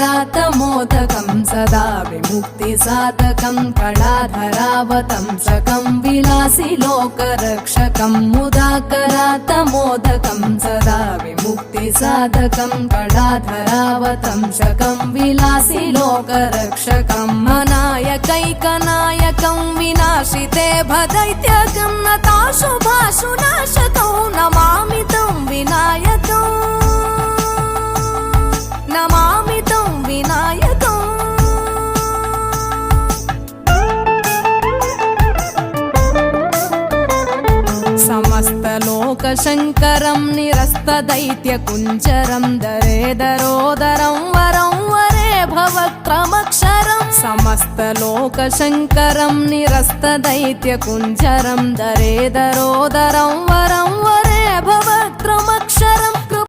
मुदाकरातमोदकं सदा विमुक्तिसाधकं कलाधरावतंसकं विलासि लोकरक्षकं मुदाकरातमोदकं सदा विमुक्तिसाधकं कलाधरावतंसकं विलासि लोकरक्षकं अनायकैकनायकं विनाशिते भदैत्यकं नताशुभाशुनाशकं नमामि तं विनायकम् नमामि तं विनायकम् समस्तलोकशङ्करं निरस्तदैत्यकुञ्जरं दरेदरोदरं वरं वरे भवक्रमक्षरं समस्तलोकशङ्करं निरस्तदैत्यकुञ्जरं दरेदरोदरं वरं वरे भवक्रमक्षरं